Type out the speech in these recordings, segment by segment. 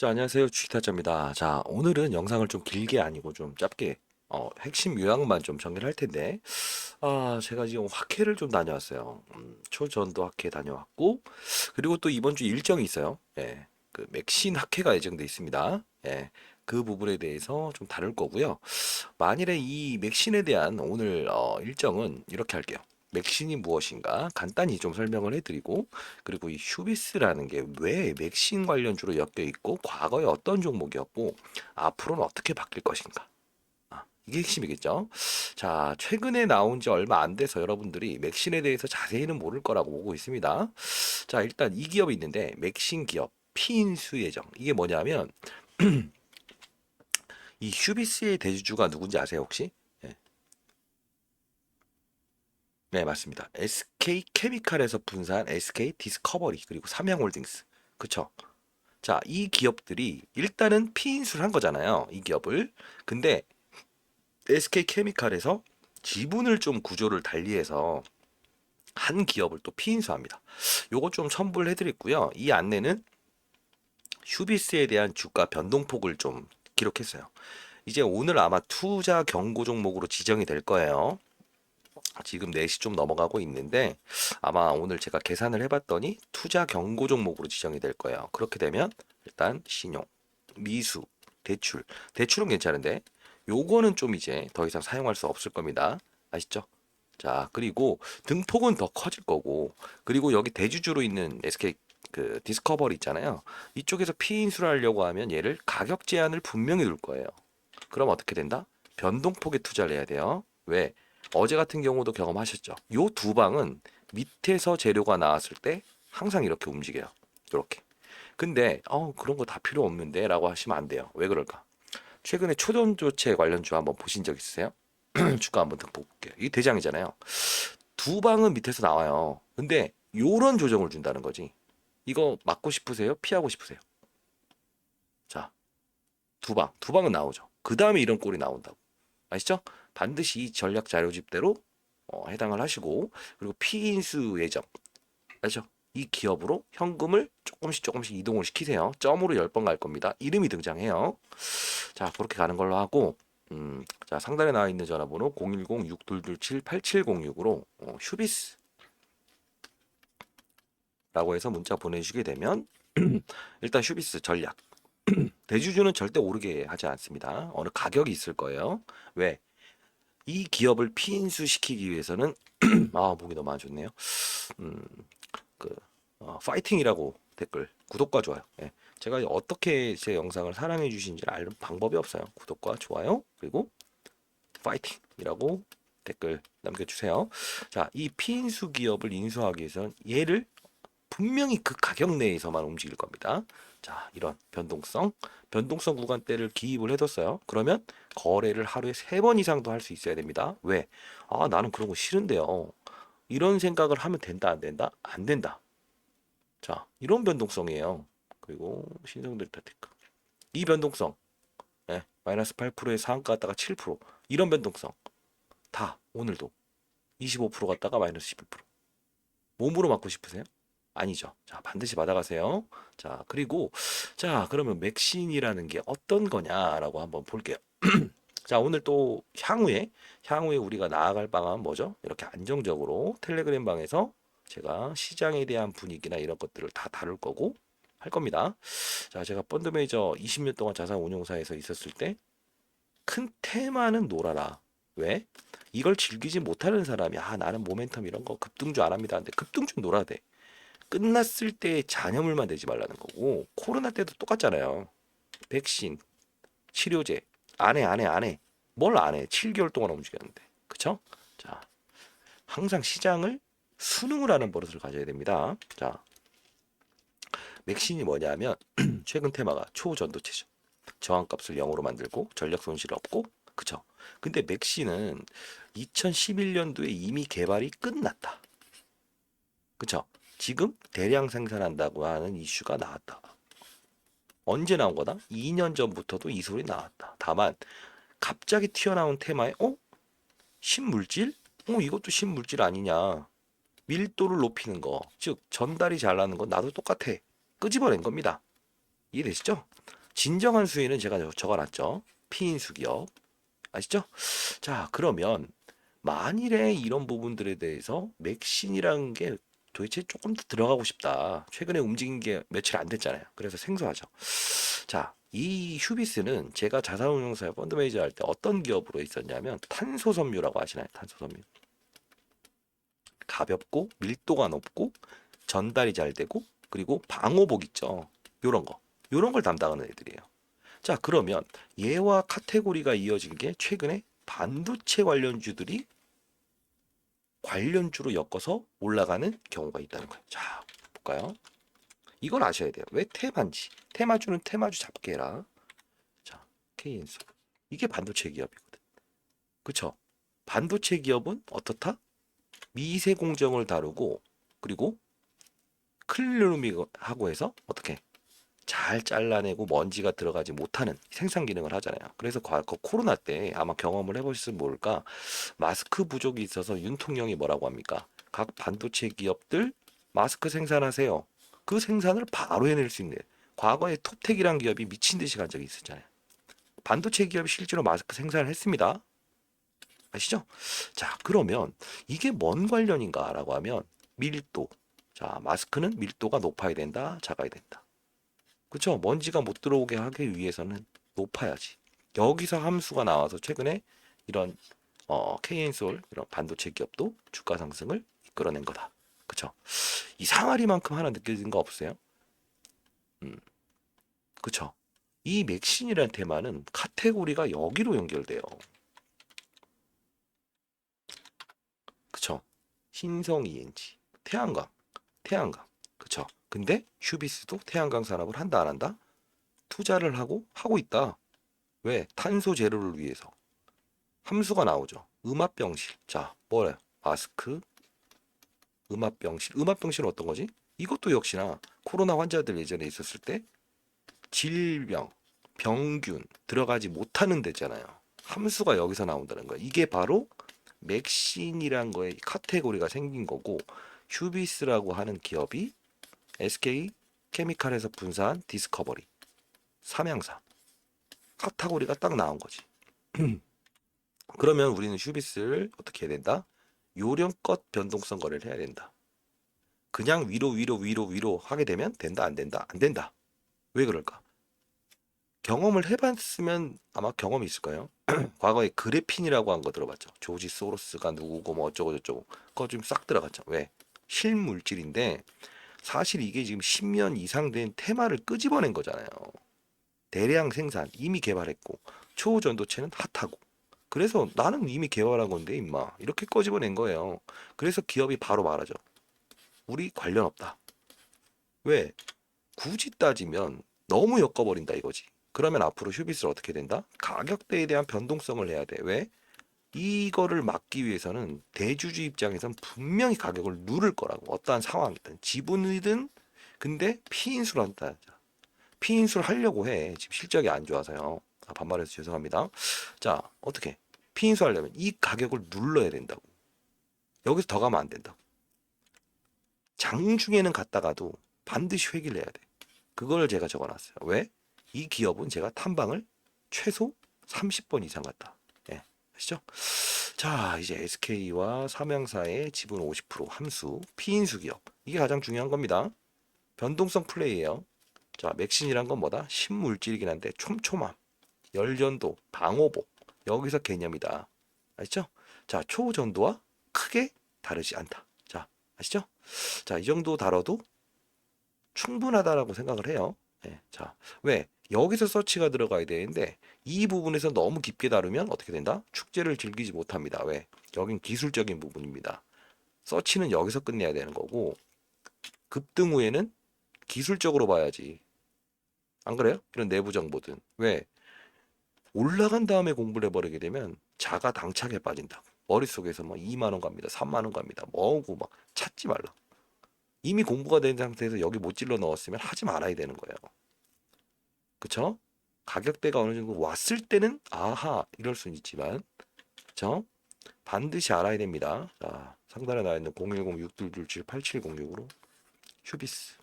자, 안녕하세요. 주식타짜입니다. 자, 오늘은 영상을 좀 길게 아니고 좀 짧게, 핵심 요약만 좀 정리를 할 텐데, 제가 지금 학회를 좀 다녀왔어요. 초전도 학회 다녀왔고, 그리고 또 이번 주 일정이 있어요. 예, 그 맥신 학회가 예정돼 있습니다. 예, 그 부분에 대해서 좀 다룰 거고요. 만일에 이 맥신에 대한 오늘 일정은 이렇게 할게요. 맥신이 무엇인가 간단히 좀 설명을 해드리고, 그리고 이 휴비스라는 게 왜 맥신 관련주로 엮여 있고 과거에 어떤 종목이었고 앞으로는 어떻게 바뀔 것인가, 이게 핵심이겠죠. 자, 최근에 나온 지 얼마 안 돼서 여러분들이 맥신에 대해서 자세히는 모를 거라고 보고 있습니다. 자, 일단 이 기업이 있는데 맥신 기업 피인수 예정, 이게 뭐냐면 이 휴비스의 대주주가 누군지 아세요 혹시? 예. 네, 맞습니다. SK 케미칼에서 분사한 SK 디스커버리 그리고 삼양홀딩스. 그쵸? 자, 이 기업들이 일단은 피인수를 한 거잖아요. 이 기업을. 근데 SK 케미칼에서 지분을 좀 구조를 달리해서 한 기업을 또 피인수합니다. 요거 좀 첨부를 해드렸고요. 이 안내는 휴비스에 대한 주가 변동폭을 좀 기록했어요. 이제 오늘 아마 투자 경고 종목으로 지정이 될 거예요. 지금 4시 좀 넘어가고 있는데 아마 오늘 제가 계산을 해봤더니 투자 경고 종목으로 지정이 될 거예요. 그렇게 되면 일단 신용, 미수, 대출은 괜찮은데 요거는 좀 이제 더 이상 사용할 수 없을 겁니다. 아시죠? 자, 그리고 등폭은 더 커질 거고, 그리고 여기 대주주로 있는 SK 그 디스커버리 있잖아요. 이쪽에서 피인수를 하려고 하면 얘를 가격 제한을 분명히 둘 거예요. 그럼 어떻게 된다? 변동폭에 투자를 해야 돼요. 왜? 어제 같은 경우도 경험하셨죠? 요 두 방은 밑에서 재료가 나왔을 때 항상 이렇게 움직여요. 이렇게. 근데 그런 거 다 필요 없는데 라고 하시면 안 돼요. 왜 그럴까? 최근에 초전조체 관련주 한번 보신 적 있으세요? 주가 한번 득보 볼게요. 이게 대장이잖아요. 두 방은 밑에서 나와요. 근데 요런 조정을 준다는 거지. 이거 맞고 싶으세요? 피하고 싶으세요? 자, 두 방은 나오죠. 그 다음에 이런 꼴이 나온다고. 아시죠? 반드시 이 전략 자료집대로 해당을 하시고, 그리고 피인수 예정, 아시죠? 이 기업으로 현금을 조금씩 이동을 시키세요. 점으로 10번 갈 겁니다. 이름이 등장해요. 자, 그렇게 가는 걸로 하고, 자, 상단에 나와 있는 전화번호 010-6227-8706으로 휴비스라고 해서 문자 보내주시게 되면 일단 휴비스 전략, 대주주는 절대 오르게 하지 않습니다. 어느 가격이 있을 거예요. 왜? 이 기업을 피인수시키기 위해서는 목이 너무 안 좋네요. 음, 그 파이팅이라고 댓글, 구독과 좋아요. 예. 제가 어떻게 제 영상을 사랑해 주신지를 아는 방법이 없어요. 구독과 좋아요 그리고 파이팅이라고 댓글 남겨주세요. 자, 이 피인수 기업을 인수하기 위해서는 얘를 분명히 그 가격 내에서만 움직일 겁니다. 자, 이런 변동성 구간대를 기입을 해뒀어요. 그러면 거래를 하루에 3번 이상도 할 수 있어야 됩니다. 왜? 나는 그런 거 싫은데요. 이런 생각을 하면 된다, 안 된다? 안 된다. 자, 이런 변동성이에요. 그리고 신성들타테크. 이 변동성, 마이너스 8%의 상한가 갔다가 7%. 이런 변동성. 다, 오늘도. 25% 갔다가 마이너스 11%. 몸으로 맞고 싶으세요? 아니죠. 자, 반드시 받아가세요. 자, 그리고, 자, 그러면 맥신이라는 게 어떤 거냐라고 한번 볼게요. 자, 오늘 또 향후에 우리가 나아갈 방안은 뭐죠? 이렇게 안정적으로 텔레그램 방에서 제가 시장에 대한 분위기나 이런 것들을 다 다룰 거고 할 겁니다. 자, 제가 펀드 매니저 20년 동안 자산 운용사에서 있었을 때 큰 테마는 놀아라. 왜? 이걸 즐기지 못하는 사람이 나는 모멘텀 이런 거 급등주 안 합니다. 근데 급등주 놀아야 돼. 끝났을 때 잔여물만 내지 말라는 거고, 코로나 때도 똑같잖아요. 백신, 치료제 안 해. 뭘 안 해? 7개월 동안 움직였는데. 그쵸? 자, 항상 시장을 순응을 하는 버릇을 가져야 됩니다. 자, 맥신이 뭐냐면 최근 테마가 초전도체죠. 저항값을 0으로 만들고 전력 손실 없고, 그쵸? 근데 맥신은 2011년도에 이미 개발이 끝났다. 그쵸? 지금 대량 생산한다고 하는 이슈가 나왔다. 언제 나온 거다? 2년 전부터도 이 소리 나왔다. 다만 갑자기 튀어나온 테마에 신물질? 이것도 신물질 아니냐. 밀도를 높이는 거, 즉 전달이 잘 나는 건 나도 똑같아. 끄집어낸 겁니다. 이해되시죠? 진정한 수위는 제가 적어놨죠. 피인수 기업. 아시죠? 자, 그러면 만일에 이런 부분들에 대해서 맥신이라는 게 도대체 조금 더 들어가고 싶다. 최근에 움직인 게 며칠 안 됐잖아요. 그래서 생소하죠. 자, 이 휴비스는 제가 자산운용사의 펀드 매니저 할 때 어떤 기업으로 있었냐면 탄소섬유라고 아시나요? 탄소섬유. 가볍고 밀도가 높고 전달이 잘 되고 그리고 방호복 있죠. 요런 거. 요런 걸 담당하는 애들이에요. 자, 그러면 얘와 카테고리가 이어진 게 최근에 반도체 관련주들이 관련주로 엮어서 올라가는 경우가 있다는 거예요. 자, 볼까요? 이걸 아셔야 돼요. 왜 테마인지. 테마주는 테마주 잡게 해라. 자, K인수. 이게 반도체 기업이거든. 그쵸? 반도체 기업은 어떻다? 미세 공정을 다루고 그리고 클리누믹하고 해서 어떻게 잘 잘라내고 먼지가 들어가지 못하는 생산 기능을 하잖아요. 그래서 과거 코로나 때 아마 경험을 해보셨으면 모를까 마스크 부족이 있어서 윤통령이 뭐라고 합니까? 각 반도체 기업들 마스크 생산하세요. 그 생산을 바로 해낼 수 있는 과거에 톱텍이란 기업이 미친 듯이 간 적이 있었잖아요. 반도체 기업이 실제로 마스크 생산을 했습니다. 아시죠? 자, 그러면 이게 뭔 관련인가라고 하면 밀도. 자, 마스크는 밀도가 높아야 된다, 작아야 된다. 그렇죠? 먼지가 못 들어오게 하기 위해서는 높아야지. 여기서 함수가 나와서 최근에 이런 KN솔 이런 반도체 기업도 주가 상승을 이끌어낸 거다. 그렇죠? 이 상하리만큼 하나 느껴진 거 없어요? 그렇죠? 이 맥신이라는 테마는 카테고리가 여기로 연결돼요. 그쵸? 신성 ENG, 태양광, 그쵸? 근데 휴비스도 태양광 산업을 한다 안 한다? 투자를 하고 있다. 왜? 탄소 제로를 위해서. 함수가 나오죠. 음압병실. 자, 뭐래요? 마스크, 음압병실. 음압병실은 어떤 거지? 이것도 역시나 코로나 환자들 예전에 있었을 때 질병, 병균 들어가지 못하는 데잖아요. 함수가 여기서 나온다는 거야. 이게 바로 맥신이란 거에 카테고리가 생긴 거고 휴비스라고 하는 기업이 SK 케미칼에서 분사한 디스커버리 삼양사 카테고리가 딱 나온 거지. 그러면 우리는 휴비스를 어떻게 해야 된다? 요령껏 변동성 거래를 해야 된다. 그냥 위로 하게 되면 된다 안 된다 안 된다. 왜 그럴까? 경험을 해봤으면 아마 경험이 있을 거예요. 과거에 그래핀이라고 한 거 들어봤죠. 조지 소로스가 누구고 뭐 어쩌고 저쩌고 그거 좀 싹 들어갔죠. 왜? 실물질인데 사실 이게 지금 10년 이상 된 테마를 끄집어낸 거잖아요. 대량 생산 이미 개발했고 초전도체는 핫하고 그래서 나는 이미 개발한 건데 임마 이렇게 끄집어낸 거예요. 그래서 기업이 바로 말하죠. 우리 관련 없다. 왜? 굳이 따지면 너무 엮어버린다 이거지. 그러면 앞으로 휴비스를 어떻게 된다? 가격대에 대한 변동성을 해야 돼. 왜? 이거를 막기 위해서는 대주주 입장에선 분명히 가격을 누를 거라고. 어떠한 상황이든 지분이든 근데 피인수를 한다. 피인수를 하려고 해. 지금 실적이 안 좋아서요. 반말해서 죄송합니다. 자, 어떻게? 피인수 하려면 이 가격을 눌러야 된다고. 여기서 더 가면 안 된다고. 장중에는 갔다가도 반드시 회귀를 해야 돼. 그걸 제가 적어놨어요. 왜? 이 기업은 제가 탐방을 최소 30번 이상 갔다. 예, 아시죠? 자, 이제 SK와 삼양사의 지분 50% 함수, 피인수 기업. 이게 가장 중요한 겁니다. 변동성 플레이예요. 자, 맥신이란 건 뭐다? 신물질이긴 한데 촘촘함, 열전도, 방호복. 여기서 개념이다. 아시죠? 자, 초전도와 크게 다르지 않다. 자, 아시죠? 자, 이 정도 다뤄도 충분하다라고 생각을 해요. 네, 자, 왜? 여기서 서치가 들어가야 되는데 이 부분에서 너무 깊게 다루면 어떻게 된다? 축제를 즐기지 못합니다. 왜? 여긴 기술적인 부분입니다. 서치는 여기서 끝내야 되는 거고 급등 후에는 기술적으로 봐야지. 안 그래요? 이런 내부 정보든. 왜? 올라간 다음에 공부를 해버리게 되면 자가 당착에 빠진다. 머릿속에서 막 2만 원 갑니다. 3만 원 갑니다. 뭐고 막 찾지 말라. 이미 공부가 된 상태에서 여기 못 찔러 넣었으면 하지 말아야 되는 거예요. 그쵸? 가격대가 어느 정도 왔을 때는 아하 이럴 수는 있지만 그쵸? 반드시 알아야 됩니다. 자, 상단에 나와 있는 010-6227-8706으로 휴비스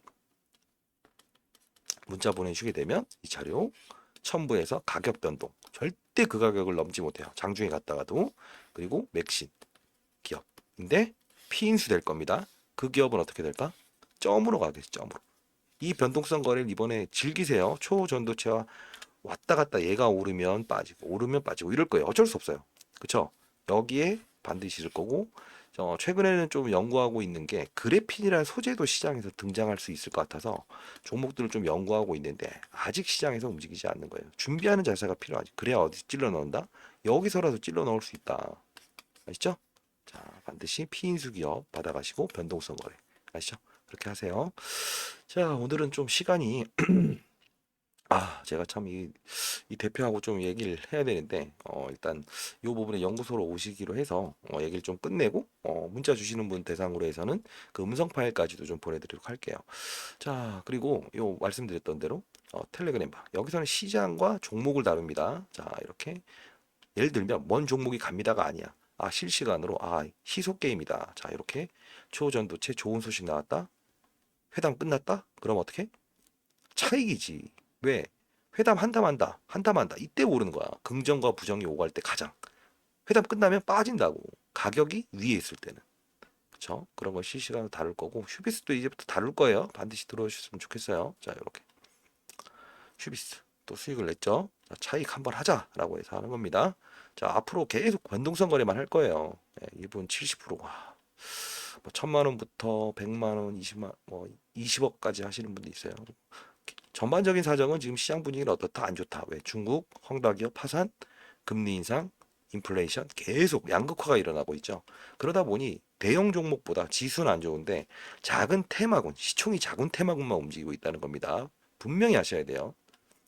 문자 보내주게 되면 이 자료 첨부해서 가격 변동 절대 그 가격을 넘지 못해요. 장중에 갔다가도. 그리고 맥신 기업인데 피인수 될 겁니다. 그 기업은 어떻게 될까? 점으로 가겠죠. 점으로. 이 변동성 거래를 이번에 즐기세요. 초전도체와 왔다 갔다 얘가 오르면 빠지고 이럴 거예요. 어쩔 수 없어요. 그쵸? 여기에 반드시 있을 거고 최근에는 좀 연구하고 있는 게 그래핀이라는 소재도 시장에서 등장할 수 있을 것 같아서 종목들을 좀 연구하고 있는데 아직 시장에서 움직이지 않는 거예요. 준비하는 자세가 필요하지. 그래야 어디 찔러 넣는다? 여기서라도 찔러 넣을 수 있다. 아시죠? 자, 반드시 피인수 기업 받아가시고 변동성 거래. 아시죠? 그렇게 하세요. 자, 오늘은 좀 시간이 제가 참 이 대표하고 좀 얘기를 해야 되는데 일단 이 부분에 연구소로 오시기로 해서 얘기를 좀 끝내고 문자 주시는 분 대상으로 해서는 그 음성 파일까지도 좀 보내드리도록 할게요. 자, 그리고 요 말씀드렸던 대로 텔레그램 바 여기서는 시장과 종목을 다룹니다. 자, 이렇게 예를 들면 먼 종목이 갑니다가 아니야. 실시간으로 희소 게임이다. 자, 이렇게 초전도체 좋은 소식 나왔다. 회담 끝났다. 그럼 어떻게? 차익이지. 왜? 회담 한담한다. 이때 오르는 거야. 긍정과 부정이 오갈 때 가장. 회담 끝나면 빠진다고. 가격이 위에 있을 때는. 그쵸? 그런 걸 실시간으로 다룰 거고, 휴비스도 이제부터 다룰 거예요. 반드시 들어오셨으면 좋겠어요. 자, 이렇게. 휴비스. 또 수익을 냈죠? 자, 차익 한번 하자라고 해서 하는 겁니다. 자, 앞으로 계속 변동성 거래만 할 거예요. 이분 70%. 와. 뭐 1000만 원부터 100만 원, 20만, 뭐 20억까지 하시는 분도 있어요. 전반적인 사정은 지금 시장 분위기는 어떻다? 안 좋다. 왜? 중국, 황다기업 파산, 금리 인상, 인플레이션 계속 양극화가 일어나고 있죠. 그러다 보니 대형 종목보다 지수는 안 좋은데 작은 테마군, 시총이 작은 테마군만 움직이고 있다는 겁니다. 분명히 아셔야 돼요.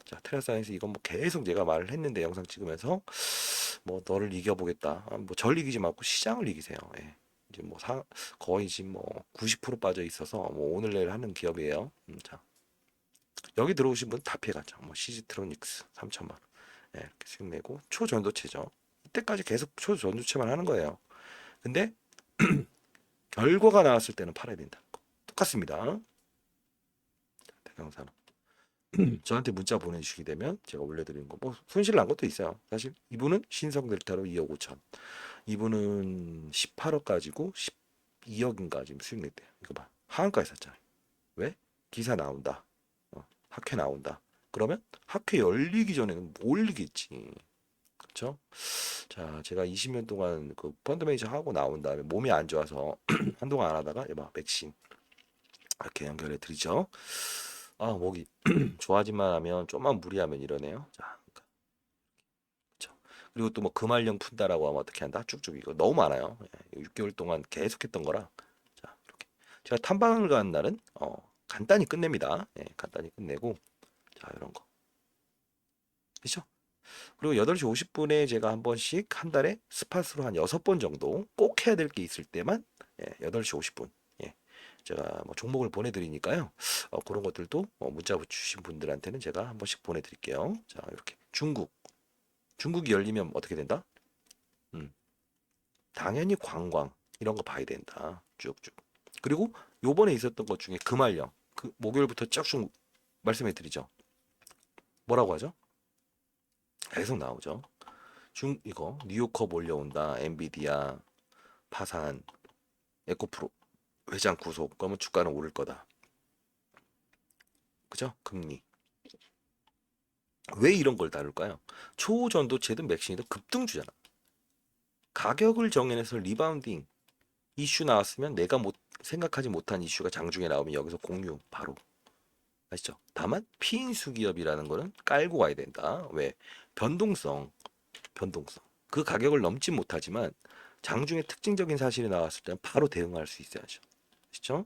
자, 테라사이언스 이건 뭐 계속 제가 말을 했는데 영상 찍으면서 뭐 너를 이겨보겠다. 뭐 절 이기지 말고 시장을 이기세요. 예. 이제 뭐 거의 지금 뭐 90% 빠져 있어서 뭐 오늘 내일 하는 기업이에요. 자. 여기 들어오신 분 다 피해갔죠. 뭐 CG트로닉스 3천만 원. 이렇게 수익 내고 초전도체죠. 이때까지 계속 초전도체만 하는 거예요. 근데 결과가 나왔을 때는 팔아야 된다. 똑같습니다. 대강산업. 저한테 문자 보내주시게 되면 제가 올려드리는 거 뭐 손실 난 것도 있어요. 사실 이분은 신성 델타로 2억 5천. 이분은 18억 가지고 12억인가 지금 수익 냈대요. 이거 봐. 하한가에 샀잖아요. 왜? 기사 나온다. 학회 나온다. 그러면 학회 열리기 전에는 못 올리겠지. 그렇죠? 자, 제가 20년 동안 그 펀드 매니저 하고 나온 다음에 몸이 안 좋아서 한동안 안 하다가 막 백신 이렇게 연결해 드리죠. 목이 좋아지만 하면 좀만 무리하면 이러네요. 자, 그렇죠. 그리고 또 뭐 금활령 푼다라고 하면 어떻게 한다? 쭉쭉 이거 너무 많아요. 6개월 동안 계속했던 거라. 자, 이렇게 제가 탐방을 가는 날은 간단히 끝냅니다. 간단히 끝내고 자, 이런 거. 그렇죠? 그리고 8시 50분에 제가 한 번씩 한 달에 스팟으로 한 6번 정도 꼭 해야 될 게 있을 때만 8시 50분 제가 뭐 종목을 보내드리니까요. 그런 것들도 문자 주신 분들한테는 제가 한 번씩 보내드릴게요. 자, 이렇게 중국이 열리면 어떻게 된다? 당연히 관광 이런 거 봐야 된다. 쭉쭉. 그리고 요번에 있었던 것 중에 금알령 그 목요일부터 쭉쭉 말씀해 드리죠. 뭐라고 하죠? 계속 나오죠. 이거 뉴욕컵 올려온다. 엔비디아 파산, 에코프로 회장 구속. 그러면 주가는 오를 거다. 그죠? 금리. 왜 이런 걸 다룰까요? 초전도체든 맥신이든 급등주잖아. 가격을 정해내서 리바운딩 이슈 나왔으면 내가 생각하지 못한 이슈가 장중에 나오면 여기서 공유 바로. 아시죠? 다만 피인수 기업이라는 거는 깔고 가야 된다. 왜? 변동성. 그 가격을 넘지 못하지만 장중에 특징적인 사실이 나왔을 때는 바로 대응할 수 있어야죠. 아시죠?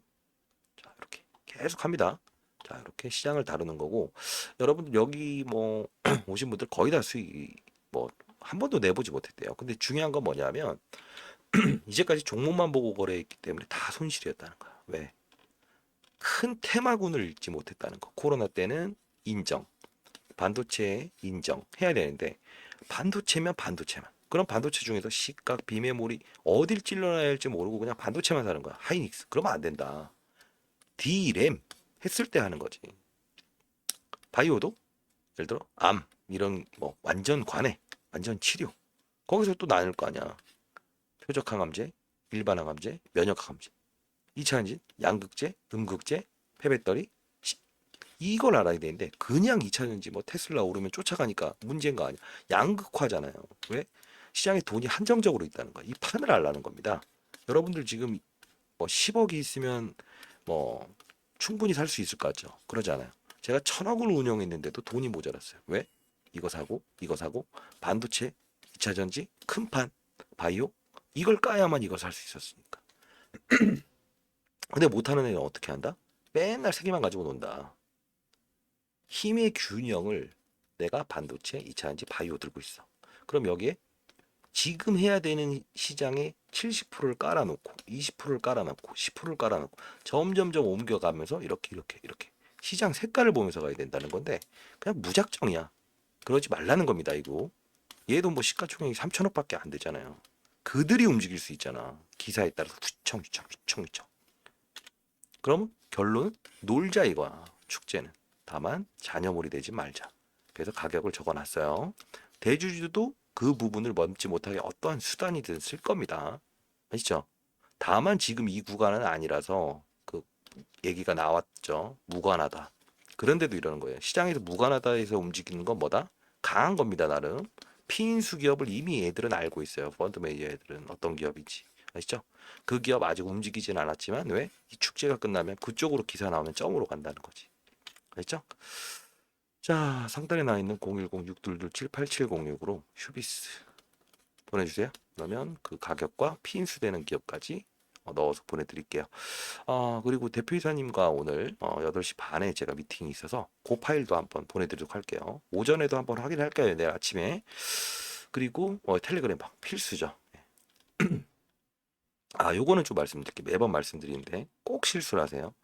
자, 이렇게 계속 합니다. 자, 이렇게 시장을 다루는 거고 여러분들 여기 뭐 오신 분들 거의 다 수익 뭐 한 번도 내보지 못했대요. 근데 중요한 건 뭐냐면 이제까지 종목만 보고 거래했기 때문에 다 손실이었다는 거야. 왜? 큰 테마군을 읽지 못했다는 거. 코로나 때는 인정, 반도체 인정해야 되는데 반도체면 반도체만. 그럼 반도체 중에서 시각, 비메모리 어딜 찔러놔야 할지 모르고 그냥 반도체만 사는 거야. 하이닉스. 그러면 안 된다. D램 했을 때 하는 거지. 바이오도 예를 들어 암 이런 뭐 완전 관해, 완전 치료. 거기서 또 나눌 거 아니야. 표적 항암제, 일반 항암제, 면역 항암제. 2차 전지, 양극재, 음극재, 폐배터리. 이걸 알아야 되는데 그냥 2차 전지 뭐 테슬라 오르면 쫓아가니까 문제인 거 아니야. 양극화잖아요. 왜? 시장에 돈이 한정적으로 있다는 거야. 이 판을 알라는 겁니다. 여러분들 지금 뭐 10억이 있으면 뭐 충분히 살 수 있을 것 같죠? 그러지 않아요. 제가 1000억을 운영했는데도 돈이 모자랐어요. 왜? 이거 사고, 이거 사고, 반도체, 2차 전지, 큰 판, 바이오, 이걸 까야만 이걸 살 수 있었으니까. 근데 못하는 애는 어떻게 한다? 맨날 세 개만 가지고 논다. 힘의 균형을 내가 반도체, 2차 전지, 바이오 들고 있어. 그럼 여기에 지금 해야 되는 시장의 70%를 깔아놓고 20%를 깔아놓고 10%를 깔아놓고 점점점 옮겨가면서 이렇게 시장 색깔을 보면서 가야 된다는 건데 그냥 무작정이야. 그러지 말라는 겁니다. 이거 얘도 뭐 시가총액이 3천억밖에 안 되잖아요. 그들이 움직일 수 있잖아. 기사에 따라서 휘청휘청. 그러면 결론은 놀자 이거야. 축제는. 다만 잔여물이 되지 말자. 그래서 가격을 적어놨어요. 대주주도 그 부분을 넘지 못하게 어떠한 수단이든 쓸 겁니다. 아시죠? 다만 지금 이 구간은 아니라서 그 얘기가 나왔죠. 무관하다. 그런데도 이러는 거예요. 시장에서 무관하다에서 움직이는 건 뭐다? 강한 겁니다, 나름. 피인수 기업을 이미 애들은 알고 있어요. 펀드 매니저 애들은 어떤 기업인지. 아시죠? 그 기업 아직 움직이진 않았지만 왜? 이 축제가 끝나면 그쪽으로 기사 나오면 점으로 간다는 거지. 아시죠? 자, 상단에 나와 있는 010-622-78706으로 휴비스 보내주세요. 그러면 그 가격과 피인수되는 기업까지 넣어서 보내드릴게요. 그리고 대표이사님과 오늘 8시 반에 제가 미팅이 있어서 그 파일도 한번 보내드리도록 할게요. 오전에도 한번 확인할게요. 내일 아침에. 그리고 텔레그램 방 필수죠. 요거는 좀 말씀드릴게요. 매번 말씀드리는데 꼭 실수를 하세요.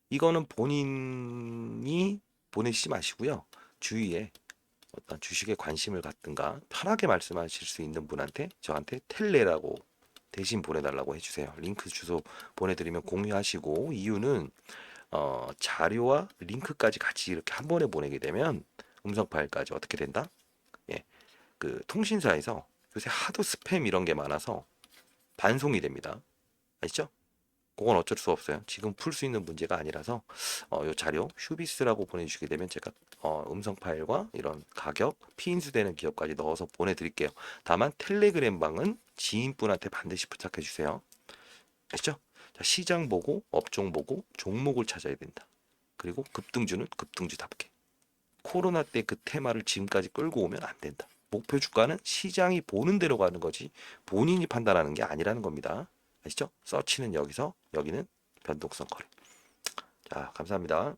이거는 본인이 보내시지 마시고요. 주위에 어떤 주식에 관심을 갖든가 편하게 말씀하실 수 있는 분한테 저한테 텔레라고 대신 보내달라고 해주세요. 링크 주소 보내드리면 공유하시고 이유는 자료와 링크까지 같이 이렇게 한 번에 보내게 되면 음성 파일까지 어떻게 된다? 예, 그 통신사에서 요새 하도 스팸 이런 게 많아서 반송이 됩니다. 아시죠? 그건 어쩔 수 없어요. 지금 풀 수 있는 문제가 아니라서 요 자료 휴비스라고 보내주시게 되면 제가 음성 파일과 이런 가격, 피인수되는 기업까지 넣어서 보내드릴게요. 다만 텔레그램 방은 지인분한테 반드시 부탁해 주세요. 아시죠? 자, 시장 보고 업종 보고 종목을 찾아야 된다. 그리고 급등주는 급등주답게. 코로나 때 그 테마를 지금까지 끌고 오면 안 된다. 목표 주가는 시장이 보는 대로 가는 거지 본인이 판단하는 게 아니라는 겁니다. 아시죠? 서치는 여기서 여기는 변동성 거래. 자, 감사합니다.